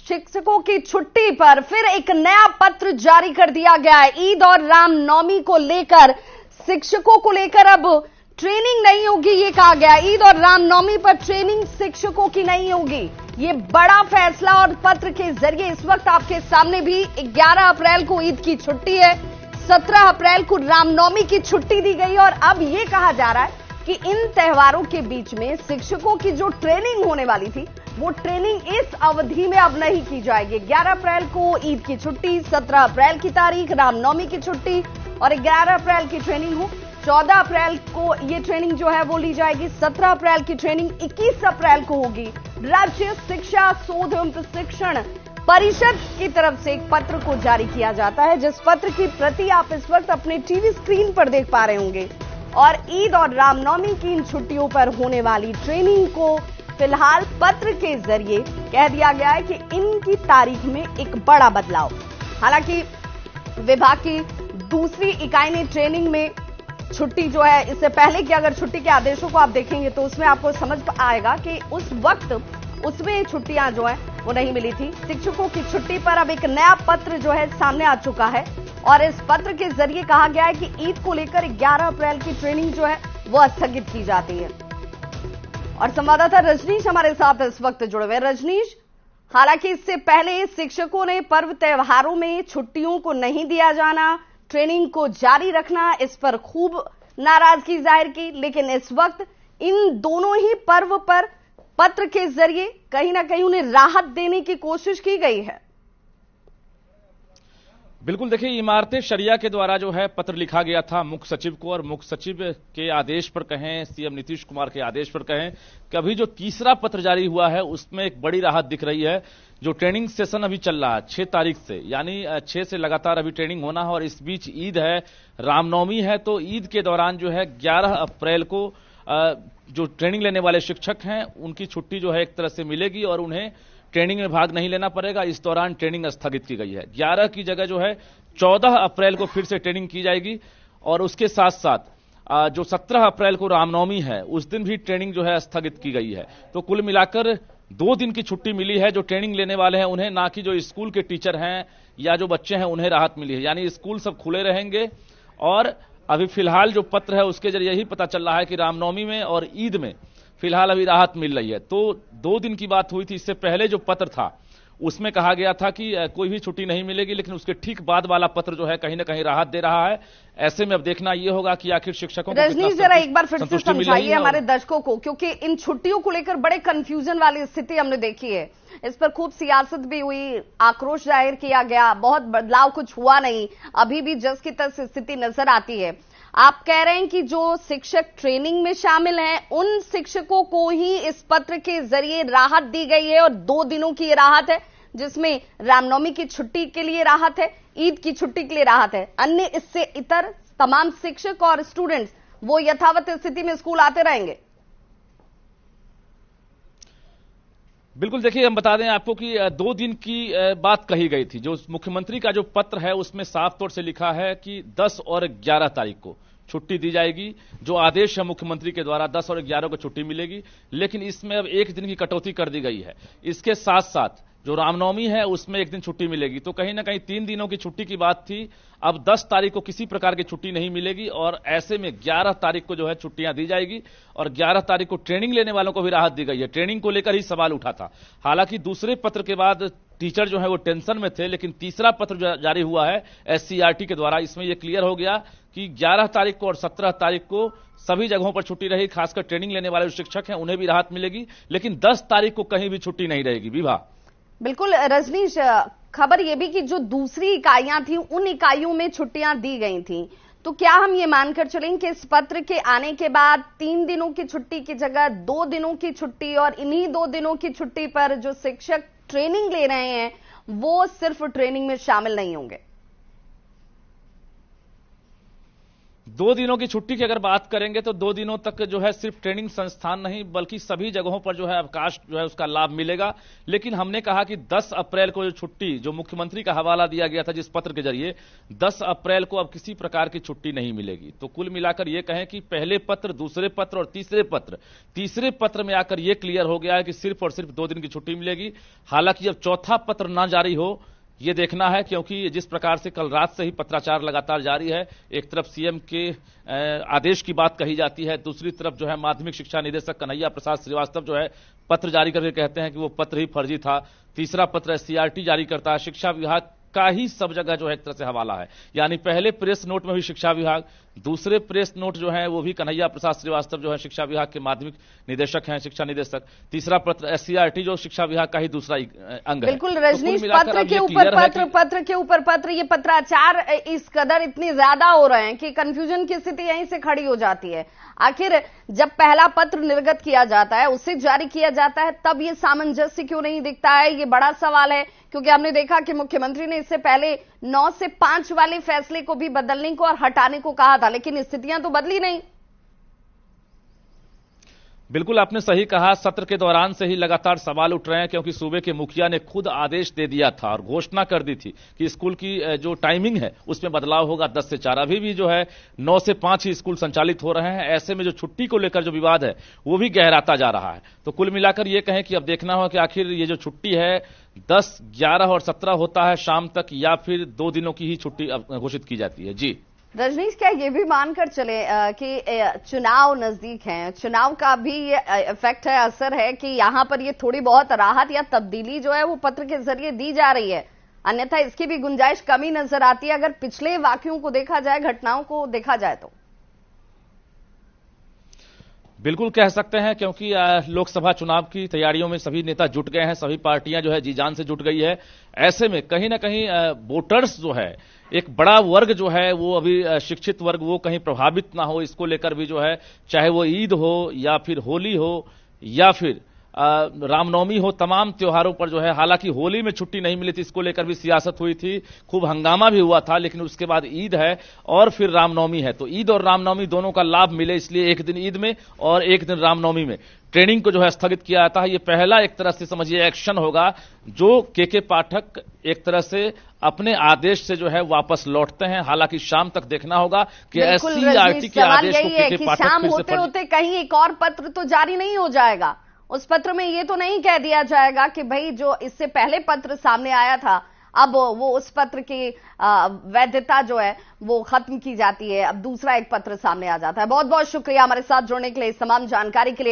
शिक्षकों की छुट्टी पर फिर एक नया पत्र जारी कर दिया गया है। ईद और रामनवमी को लेकर शिक्षकों को लेकर अब ट्रेनिंग नहीं होगी, ये कहा गया। ईद और रामनवमी पर ट्रेनिंग शिक्षकों की नहीं होगी, ये बड़ा फैसला। और पत्र के जरिए इस वक्त आपके सामने भी 11 अप्रैल को ईद की छुट्टी है, 17 अप्रैल को रामनवमी की छुट्टी दी गई। और अब ये कहा जा रहा है कि इन त्योहारों के बीच में शिक्षकों की जो ट्रेनिंग होने वाली थी वो ट्रेनिंग इस अवधि में अब नहीं की जाएगी। 11 अप्रैल को ईद की छुट्टी, 17 अप्रैल की तारीख रामनवमी की छुट्टी और 11 अप्रैल की ट्रेनिंग हो। 14 अप्रैल को ये ट्रेनिंग जो है वो ली जाएगी। 17 अप्रैल की ट्रेनिंग 21 अप्रैल को होगी। राज्य शिक्षा शोध एवं प्रशिक्षण परिषद की तरफ से एक पत्र को जारी किया जाता है, जिस पत्र की प्रति आप इस वक्त अपने टीवी स्क्रीन पर देख पा रहे होंगे। और ईद और रामनवमी की इन छुट्टियों पर होने वाली ट्रेनिंग को फिलहाल पत्र के जरिए कह दिया गया है कि इनकी तारीख में एक बड़ा बदलाव। हालांकि विभाग की दूसरी इकाई ने ट्रेनिंग में छुट्टी जो है, इससे पहले कि अगर छुट्टी के आदेशों को आप देखेंगे तो उसमें आपको समझ आएगा कि उस वक्त उसमें छुट्टियां जो है वो नहीं मिली थी। शिक्षकों की छुट्टी पर अब एक नया पत्र जो है सामने आ चुका है और इस पत्र के जरिए कहा गया है कि ईद को लेकर 11 अप्रैल की ट्रेनिंग जो है वो स्थगित की जाती है। और संवाददाता रजनीश हमारे साथ इस वक्त जुड़े हुए। रजनीश, हालांकि इससे पहले शिक्षकों ने पर्व त्योहारों में छुट्टियों को नहीं दिया जाना, ट्रेनिंग को जारी रखना, इस पर खूब नाराजगी जाहिर की, लेकिन इस वक्त इन दोनों ही पर्व पर पत्र के जरिए कहीं ना कहीं उन्हें राहत देने की कोशिश की गई है। बिल्कुल, देखिए, इमारतें शरिया के द्वारा जो है पत्र लिखा गया था मुख्य सचिव को, और मुख्य सचिव के आदेश पर कहें, सीएम नीतीश कुमार के आदेश पर कहें कि अभी जो तीसरा पत्र जारी हुआ है उसमें एक बड़ी राहत दिख रही है। जो ट्रेनिंग सेशन अभी चल रहा है 6 तारीख से, यानी 6 से लगातार अभी ट्रेनिंग होना है और इस बीच ईद है, रामनवमी है, तो ईद के दौरान जो है 11 अप्रैल को जो ट्रेनिंग लेने वाले शिक्षक हैं उनकी छुट्टी जो है एक तरह से मिलेगी और उन्हें ट्रेनिंग में भाग नहीं लेना पड़ेगा। इस दौरान ट्रेनिंग स्थगित की गई है। 11 की जगह जो है 14 अप्रैल को फिर से ट्रेनिंग की जाएगी और उसके साथ साथ जो 17 अप्रैल को रामनवमी है उस दिन भी ट्रेनिंग जो है स्थगित की गई है। तो कुल मिलाकर 2 दिन की छुट्टी मिली है। जो ट्रेनिंग लेने वाले हैं उन्हें, ना कि जो स्कूल के टीचर हैं या जो बच्चे हैं उन्हें राहत मिली है, यानी स्कूल सब खुले रहेंगे। और अभी फिलहाल जो पत्र है उसके जरिए यही पता चल रहा है कि रामनवमी में और ईद में फिलहाल अभी राहत मिल रही है। तो 2 दिन की बात हुई थी। इससे पहले जो पत्र था उसमें कहा गया था कि कोई भी छुट्टी नहीं मिलेगी, लेकिन उसके ठीक बाद वाला पत्र जो है कहीं ना कहीं राहत दे रहा है। ऐसे में अब देखना यह होगा कि आखिर शिक्षकों को रजनीश जरा एक बार फिर से समझाइए हमारे दर्शकों को, क्योंकि इन छुट्टियों को लेकर बड़े कंफ्यूजन वाली स्थिति हमने देखी है। इस पर खूब सियासत भी हुई, आक्रोश जाहिर किया गया, बहुत बदलाव कुछ हुआ नहीं, अभी भी जस की तस स्थिति नजर आती है। आप कह रहे हैं कि जो शिक्षक ट्रेनिंग में शामिल हैं उन शिक्षकों को ही इस पत्र के जरिए राहत दी गई है और 2 दिनों की ये राहत है, जिसमें रामनवमी की छुट्टी के लिए राहत है, ईद की छुट्टी के लिए राहत है। अन्य इससे इतर तमाम शिक्षक और स्टूडेंट्स वो यथावत स्थिति में स्कूल आते रहेंगे। बिल्कुल, देखिए, हम बता दें आपको कि 2 दिन की बात कही गई थी। जो मुख्यमंत्री का जो पत्र है उसमें साफ तौर से लिखा है कि 10 और 11 तारीख को छुट्टी दी जाएगी। जो आदेश है मुख्यमंत्री के द्वारा 10 और 11 को छुट्टी मिलेगी, लेकिन इसमें अब 1 दिन की कटौती कर दी गई है। इसके साथ साथ जो रामनवमी है उसमें 1 दिन छुट्टी मिलेगी। तो कहीं ना कहीं 3 दिनों की छुट्टी की बात थी। अब 10 तारीख को किसी प्रकार की छुट्टी नहीं मिलेगी और ऐसे में 11 तारीख को जो है छुट्टियां दी जाएगी और 11 तारीख को ट्रेनिंग लेने वालों को भी राहत दी गई है। ट्रेनिंग को लेकर ही सवाल उठा था। हालांकि दूसरे पत्र के बाद टीचर जो है वो टेंशन में थे, लेकिन तीसरा पत्र जो जारी हुआ है SCERT के द्वारा, इसमें यह क्लियर हो गया कि 11 तारीख को और 17 तारीख को सभी जगहों पर छुट्टी रहेगी। खासकर ट्रेनिंग लेने वाले जो शिक्षक हैं उन्हें भी राहत मिलेगी, लेकिन 10 तारीख को कहीं भी छुट्टी नहीं रहेगी। विभा, बिल्कुल रजनीश, खबर यह भी कि जो दूसरी इकाइयां थी उन इकाइयों में छुट्टियां दी गई थी, तो क्या हम ये मानकर चलें कि इस पत्र के आने के बाद 3 दिनों की छुट्टी की जगह 2 दिनों की छुट्टी, और इन्हीं 2 दिनों की छुट्टी पर जो शिक्षक ट्रेनिंग ले रहे हैं वो सिर्फ ट्रेनिंग में शामिल नहीं होंगे? 2 दिनों की छुट्टी की अगर बात करेंगे तो 2 दिनों तक जो है सिर्फ ट्रेनिंग संस्थान नहीं बल्कि सभी जगहों पर जो है अवकाश जो है उसका लाभ मिलेगा। लेकिन हमने कहा कि 10 अप्रैल को जो छुट्टी, जो मुख्यमंत्री का हवाला दिया गया था जिस पत्र के जरिए, 10 अप्रैल को अब किसी प्रकार की छुट्टी नहीं मिलेगी। तो कुल मिलाकर यह कहें कि पहले पत्र, दूसरे पत्र और तीसरे पत्र में आकर यह क्लियर हो गया है कि सिर्फ और सिर्फ 2 दिन की छुट्टी मिलेगी। हालांकि अब चौथा पत्र ना जारी हो ये देखना है, क्योंकि जिस प्रकार से कल रात से ही पत्राचार लगातार जारी है, एक तरफ सीएम के आदेश की बात कही जाती है, दूसरी तरफ जो है माध्यमिक शिक्षा निदेशक कन्हैया प्रसाद श्रीवास्तव जो है पत्र जारी करके कहते हैं कि वो पत्र ही फर्जी था। तीसरा पत्र एससीईआरटी जारी करता है। शिक्षा विभाग का ही सब जगह जो है एक तरह से हवाला है, यानी पहले प्रेस नोट में भी शिक्षा विभाग, दूसरे प्रेस नोट जो है वो भी कन्हैया प्रसाद श्रीवास्तव जो है शिक्षा विभाग के माध्यमिक निदेशक हैं, शिक्षा निदेशक, तीसरा पत्र एससीईआरटी जो शिक्षा विभाग का ही दूसरा अंग है। बिल्कुल रजनीश, पत्र के ऊपर पत्र, पत्र के ऊपर पत्र, ये पत्राचार इस कदर इतनी ज्यादा हो रहे हैं कि कंफ्यूजन की स्थिति यहीं से खड़ी हो जाती है। आखिर जब पहला पत्र निर्गत किया जाता है, उसे जारी किया जाता है, तब ये सामंजस्य क्यों नहीं दिखता है, ये बड़ा सवाल है। क्योंकि हमने देखा कि मुख्यमंत्री ने इससे पहले 9 से 5 वाले फैसले को भी बदलने को और हटाने को कहा था, लेकिन स्थितियां तो बदली नहीं। बिल्कुल आपने सही कहा, सत्र के दौरान से ही लगातार सवाल उठ रहे हैं, क्योंकि सूबे के मुखिया ने खुद आदेश दे दिया था और घोषणा कर दी थी कि स्कूल की जो टाइमिंग है उसमें बदलाव होगा 10 से 4। अभी भी जो है 9 से 5 ही स्कूल संचालित हो रहे हैं। ऐसे में जो छुट्टी को लेकर जो विवाद है वो भी गहराता जा रहा है। तो कुल मिलाकर ये कहें कि अब देखना होगा कि आखिर ये जो छुट्टी है 10, 11 और 17 होता है शाम तक, या फिर 2 दिनों की ही छुट्टी घोषित की जाती है। जी रजनीश, क्या ये भी मानकर चले कि चुनाव नजदीक हैं, चुनाव का भी ये इफेक्ट है, असर है कि यहां पर ये थोड़ी बहुत राहत या तब्दीली जो है वो पत्र के जरिए दी जा रही है, अन्यथा इसकी भी गुंजाइश कमी नजर आती है अगर पिछले वाकयों को देखा जाए, घटनाओं को देखा जाए तो? बिल्कुल कह सकते हैं, क्योंकि लोकसभा चुनाव की तैयारियों में सभी नेता जुट गए हैं, सभी पार्टियां जो है जी जान से जुट गई है। ऐसे में कहीं ना कहीं वोटर्स जो है, एक बड़ा वर्ग जो है वो अभी शिक्षित वर्ग, वो कहीं प्रभावित ना हो, इसको लेकर भी जो है, चाहे वो ईद हो या फिर होली हो या फिर रामनवमी हो, तमाम त्योहारों पर जो है, हालांकि होली में छुट्टी नहीं मिली थी, इसको लेकर भी सियासत हुई थी, खूब हंगामा भी हुआ था, लेकिन उसके बाद ईद है और फिर रामनवमी है, तो ईद और रामनवमी दोनों का लाभ मिले, इसलिए एक दिन ईद में और एक दिन रामनवमी में ट्रेनिंग को जो है स्थगित किया जाता है। ये पहला एक तरह से समझिए एक्शन होगा जो के पाठक एक तरह से अपने आदेश से जो है वापस लौटते हैं। हालांकि शाम तक देखना होगा कि एससीईआरटी के आदेश को के पाठक शाम होते होते कहीं एक और पत्र तो जारी नहीं हो जाएगा, उस पत्र में ये तो नहीं कह दिया जाएगा कि भाई जो इससे पहले पत्र सामने आया था अब वो उस पत्र की वैधता जो है वो खत्म की जाती है, अब दूसरा एक पत्र सामने आ जाता है। बहुत बहुत शुक्रिया हमारे साथ जुड़ने के लिए, इस तमाम जानकारी के लिए।